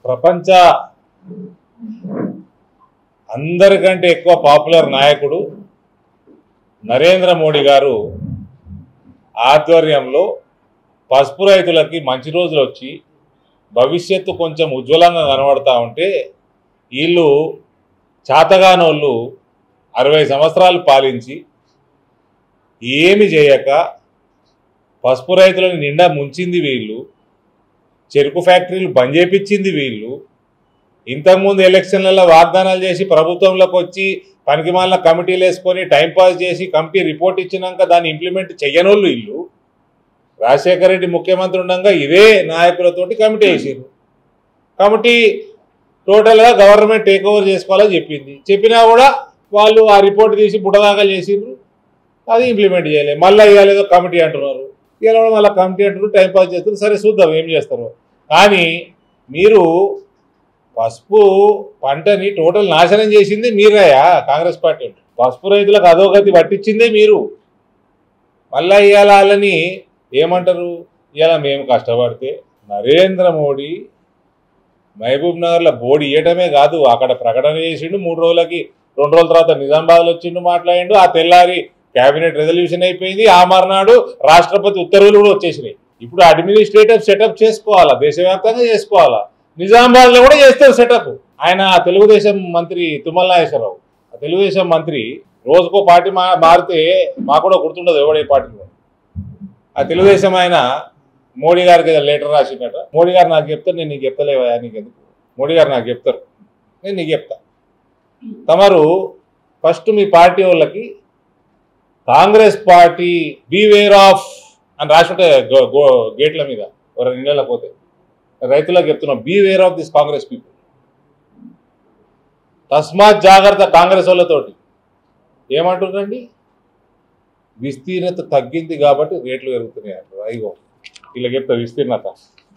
ప్రపంచ అందరికంటే ఎక్కువ పాపులర్ నాయకుడు నరేంద్ర మోడీ గారు ఆధ్వర్యంలో పసుపు రైతులకి మంచి రోజులు వచ్చి భవిష్యత్తు కొంచెం ఉజ్వలంగా కనబడతా ఉంటే వీళ్ళు చాతగానోళ్ళు 60 సంవత్సరాలు పాలించి ఏమి చేయక పసుపు రైతులను నిండా ముంచింది వీళ్ళు, చెరుకు ఫ్యాక్టరీలు బంద్ చేపించింది వీళ్ళు, ఇంతకుముందు ఎలక్షన్లలో వాగ్దానాలు చేసి ప్రభుత్వంలోకి వచ్చి పనికిమాలిన కమిటీలు వేసుకొని టైంపాస్ చేసి కమిటీ రిపోర్ట్ ఇచ్చినాక దాన్ని ఇంప్లిమెంట్ చెయ్యనోళ్ళు వీళ్ళు. రాజశేఖర రెడ్డి ముఖ్యమంత్రి ఉండగా ఇదే నాయకులతోటి కమిటీ వేసారు. కమిటీ టోటల్గా గవర్నమెంట్ టేక్ ఓవర్ చేసుకోవాలని చెప్పింది. చెప్పినా కూడా వాళ్ళు ఆ రిపోర్ట్ తీసి బుట్టదాఖలు చేసిండ్రు, అది ఇంప్లిమెంట్ చేయలేదు. మళ్ళీ ఇవ్వలేదో కమిటీ అంటున్నారు, ఇలా మళ్ళీ కమిటీ అంటున్నారు, టైంపాస్ చేస్తారు. సరే చూద్దాం ఏం చేస్తారు. కానీ మీరు పసుపు పంటని టోటల్ నాశనం చేసింది మీరయ్యా, కాంగ్రెస్ పార్టీ. పసుపు రైతులకు అధోగతి పట్టించిందే మీరు. మళ్ళీ ఇవాళ వాళ్ళని ఏమంటారు? ఇవాళ మేము కష్టపడితే నరేంద్ర మోడీ మహబూబ్ నగర్లో బోర్డు ఇవ్వటమే కాదు, అక్కడ ప్రకటన చేసిండు. 3 రోజులకి 2 రోజుల తర్వాత నిజామాబాద్లో వచ్చిండు, మాట్లాడిండు. ఆ తెల్లారి క్యాబినెట్ రెజల్యూషన్ అయిపోయింది. ఆ మర్నాడు రాష్ట్రపతి ఉత్తర్వులు కూడా వచ్చేసినాయి. ఇప్పుడు అడ్మినిస్ట్రేటివ్ సెటప్ చేసుకోవాలా, దేశవ్యాప్తంగా చేసుకోవాలా. నిజామాబాద్లో కూడా చేస్తారు సెటప్. ఆయన తెలుగుదేశం మంత్రి తుమ్మల నాగేశ్వరరావు, ఆ తెలుగుదేశం మంత్రి రోజుకో పార్టీ మారితే మాకు కూడా గుర్తుండదు ఎవడే పార్టీలో. ఆ తెలుగుదేశం ఆయన మోడీ గారికి లెటర్ రాసిందట. మోడీ గారు నాకు చెప్తారు, నేను నీకు చెప్తలేవా, నీకు ఎందుకు? మోడీ గారు నాకు చెప్తారు, నేను నీకు చెప్తా. తమరు ఫస్ట్ మీ పార్టీ వాళ్ళకి కాంగ్రెస్ పార్టీ బీవేర్ ఆఫ్ అని రాసుంటే గేట్ల మీద 2 నెలలకు పోతే రైతులకు చెప్తున్నాం, beware of this Congress people. తస్మాత్ జాగ్రత్త కాంగ్రెస్ వాళ్ళతోటి. ఏమంటుందండి? విస్తీర్ణత తగ్గింది కాబట్టి రేట్లు పెరుగుతున్నాయి అంటారు. అయ్యో ఇలా చెప్తా విస్తీర్ణత.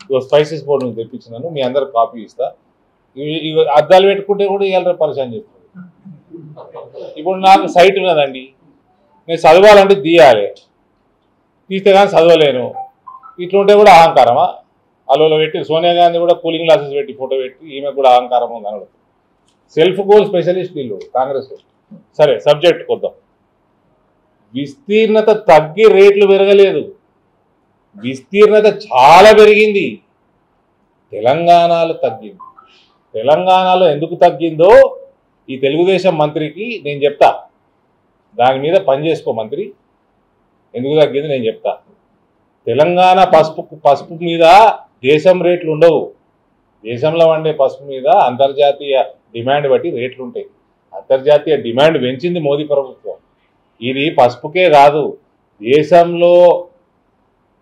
ఇగో స్పైసెస్ బోర్డు నుంచి తెప్పించినాను, మీ అందరికి కాపీ ఇస్తా. ఇవి అద్దాలు పెట్టుకుంటే కూడా ఇవాళ పరిచయం చేస్తుంది. ఇప్పుడు నాకు సైట్ ఉన్నదండి, నేను చదవాలంటే తీయాలి, తీస్తే కానీ చదవలేను. ఇట్లుంటే కూడా అహంకారమా? అలోలో పెట్టి సోనియా గాంధీ కూడా కూలింగ్ గ్లాసెస్ పెట్టి ఫోటో పెట్టి ఈమె కూడా అహంకారం ఉంది అనడం. సెల్ఫ్ గోల్ స్పెషలిస్ట్ వీళ్ళు కాంగ్రెస్. సరే సబ్జెక్ట్ కొద్దాం. విస్తీర్ణత తగ్గి రేట్లు పెరగలేదు, విస్తీర్ణత చాలా పెరిగింది. తెలంగాణలో తగ్గింది. తెలంగాణలో ఎందుకు తగ్గిందో ఈ తెలుగుదేశం మంత్రికి నేను చెప్తా. దాని మీద పని చేసుకో మంత్రి, ఎందుకు తగ్గింది నేను చెప్తా. తెలంగాణ పసుపు మీద దేశం రేట్లు ఉండవు. దేశంలో వండే పసుపు మీద అంతర్జాతీయ డిమాండ్ బట్టి రేట్లు ఉంటాయి. అంతర్జాతీయ డిమాండ్ పెంచింది మోదీ ప్రభుత్వం. ఇది పసుపుకే కాదు, దేశంలో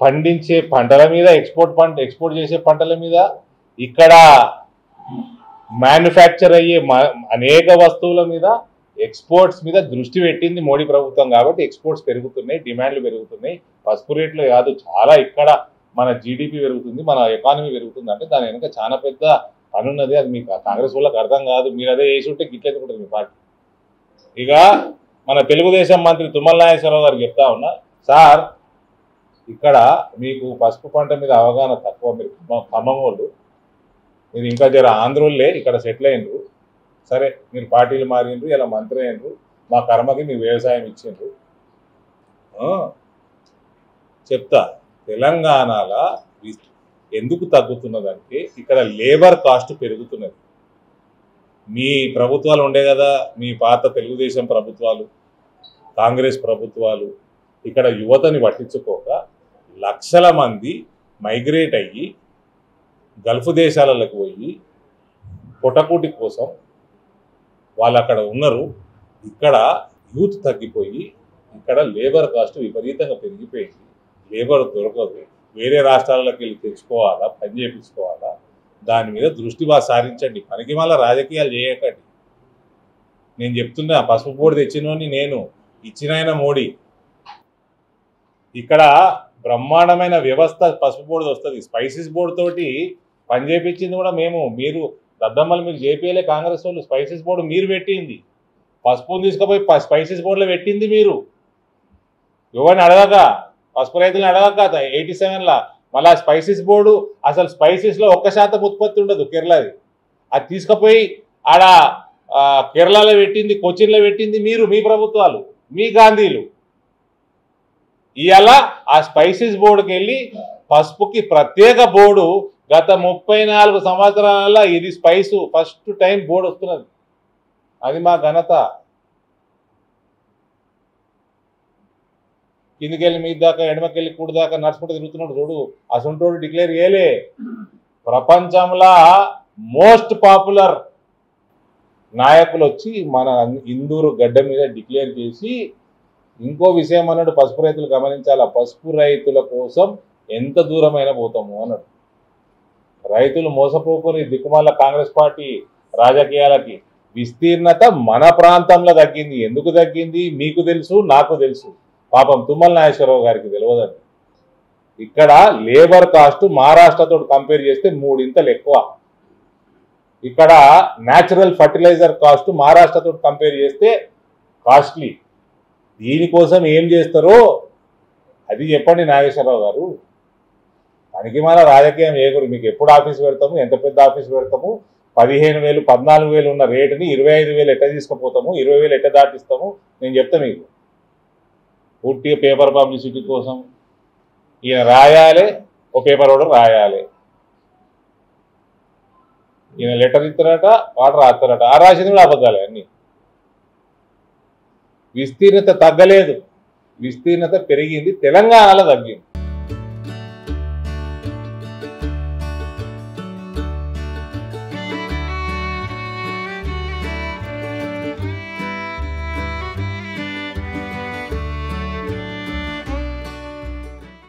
పండించే పంటల మీద, ఎక్స్పోర్ట్ చేసే పంటల మీద, ఇక్కడ మ్యానుఫ్యాక్చర్ అయ్యే అనేక వస్తువుల మీద, ఎక్స్పోర్ట్స్ మీద దృష్టి పెట్టింది మోడీ ప్రభుత్వం. కాబట్టి ఎక్స్పోర్ట్స్ పెరుగుతున్నాయి, డిమాండ్లు పెరుగుతున్నాయి. పసుపు రేట్లు కాదు, చాలా ఇక్కడ మన జీడిపి పెరుగుతుంది, మన ఎకానమీ పెరుగుతుంది. అంటే దాని వెనుక చాలా పెద్ద పని ఉన్నది. అది మీకు కాంగ్రెస్ వాళ్ళకి అర్థం కాదు. మీరు అదే చేసి ఉంటే గిట్లెత్తుకుంటుంది మీ పార్టీ. ఇక మన తెలుగుదేశం మంత్రి తుమ్మల నాగేశ్వరరావు గారికి చెప్తా ఉన్నా, సార్ ఇక్కడ మీకు పసుపు పంట మీద అవగాహన తక్కువ. మీరు ఖమ్మం వాళ్ళు, మీరు ఇంకా జర ఆంధ్రులే ఇక్కడ సెటిల్ అయినరు. సరే మీరు పార్టీలు మారిండ్రు, ఇలా మంత్రి అయినరు, మా కర్మకి మీకు వ్యవసాయం ఇచ్చిండ్రు. చెప్తా, తెలంగాణలో ఎందుకు తగ్గుతున్నదంటే ఇక్కడ లేబర్ కాస్ట్ పెరుగుతున్నది. మీ ప్రభుత్వాలు ఉండే కదా, మీ పాత తెలుగుదేశం ప్రభుత్వాలు, కాంగ్రెస్ ప్రభుత్వాలు ఇక్కడ యువతని పట్టించుకోక లక్షల మంది మైగ్రేట్ అయ్యి గల్ఫ్ దేశాలకు పోయి పొటకూటి కోసం వాళ్ళు అక్కడ ఉన్నారు. ఇక్కడ యూత్ తగ్గిపోయి ఇక్కడ లేబర్ కాస్ట్ విపరీతంగా పెరిగిపోయింది. లేబర్ దొరకదు, వేరే రాష్ట్రాలకు వెళ్ళి తెచ్చుకోవాలా, పని చేయించుకోవాలా. దాని మీద దృష్టి సారించండి, పనికి మళ్ళీ రాజకీయాలు చేయకండి. నేను చెప్తున్నా, పసుపు బోర్డు తెచ్చినోని నేను, ఇచ్చిన ఆయన మోడీ. ఇక్కడ బ్రహ్మాండమైన వ్యవస్థ పసుపు బోర్డు వస్తుంది. స్పైసెస్ బోర్డు తోటి పని చేయించింది కూడా మేము. మీరు దద్దమ్మలు మీరు చేపియలే కాంగ్రెస్ వాళ్ళు. స్పైసెస్ బోర్డు మీరు పెట్టింది, పసుపుని తీసుకుపోయి స్పైసెస్ బోర్డులో పెట్టింది మీరు. ఎవరిని అడగక, పసుపు రైతులను అడగక 87లా మళ్ళీ స్పైసెస్ బోర్డు అసలు స్పైసెస్లో 1% ఉత్పత్తి ఉండదు కేరళది. అది తీసుకుపోయి ఆడ కేరళలో పెట్టింది, కొచ్చిన్లో పెట్టింది మీరు, మీ ప్రభుత్వాలు, మీ గాంధీలు. ఇవాళ ఆ స్పైసెస్ బోర్డుకి వెళ్ళి పసుపుకి ప్రత్యేక బోర్డు గత 34 సంవత్సరాల ఇది స్పైసు ఫస్ట్ టైం బోర్డు వస్తున్నది. అది మా ఘనత. కిందికెళ్ళి మీద దాకా ఎడమకెళ్ళి కూడి దాకా నడుచుకుంటూ తిరుగుతున్నాడు చూడు, అసంటోడు డిక్లేర్ చేయలే. ప్రపంచంలో మోస్ట్ పాపులర్ నాయకులు వచ్చి మన ఇందూరు గడ్డ మీద డిక్లేర్ చేసి ఇంకో విషయం అన్నాడు, పసుపు రైతులు గమనించాలా, పసుపు రైతుల కోసం ఎంత దూరమైనా పోతాము అన్నాడు. రైతులు మోసపోకుని దిక్కుమాల కాంగ్రెస్ పార్టీ రాజకీయాలకి విస్తీర్ణత మన ప్రాంతంలో తగ్గింది. ఎందుకు తగ్గింది మీకు తెలుసు, నాకు తెలుసు. పాపం తుమ్మల నాగేశ్వరరావు గారికి తెలియదండి. ఇక్కడ లేబర్ కాస్ట్ మహారాష్ట్రతో కంపేర్ చేస్తే 3 ఇంతలు ఎక్కువ. ఇక్కడ న్యాచురల్ ఫర్టిలైజర్ కాస్ట్ మహారాష్ట్రతో కంపేర్ చేస్తే కాస్ట్లీ. దీనికోసం ఏం చేస్తారో అది చెప్పండి నాగేశ్వరరావు గారు. దానికి మన రాజకీయం ఏగురు. మీకు ఎప్పుడు ఆఫీస్ పెడతాము, ఎంత పెద్ద ఆఫీస్ పెడతాము, 15,000 14,000 ఉన్న రేటుని 25,000 ఎట్ట తీసుకుపోతాము, 20,000 ఎట్ట దాటిస్తాము నేను చెప్తా మీకు. పూర్తిగా పేపర్ పబ్లిసిటీ కోసం ఈయన రాయాలి, ఓ పేపర్ కూడా రాయాలి. ఈయన లెటర్ ఇస్తారట, వాడు రాస్తారట. ఆ రాసింది కూడా అబద్ధాలే అన్ని. విస్తీర్ణత తగ్గలేదు, విస్తీర్ణత పెరిగింది, తెలంగాణలో తగ్గింది.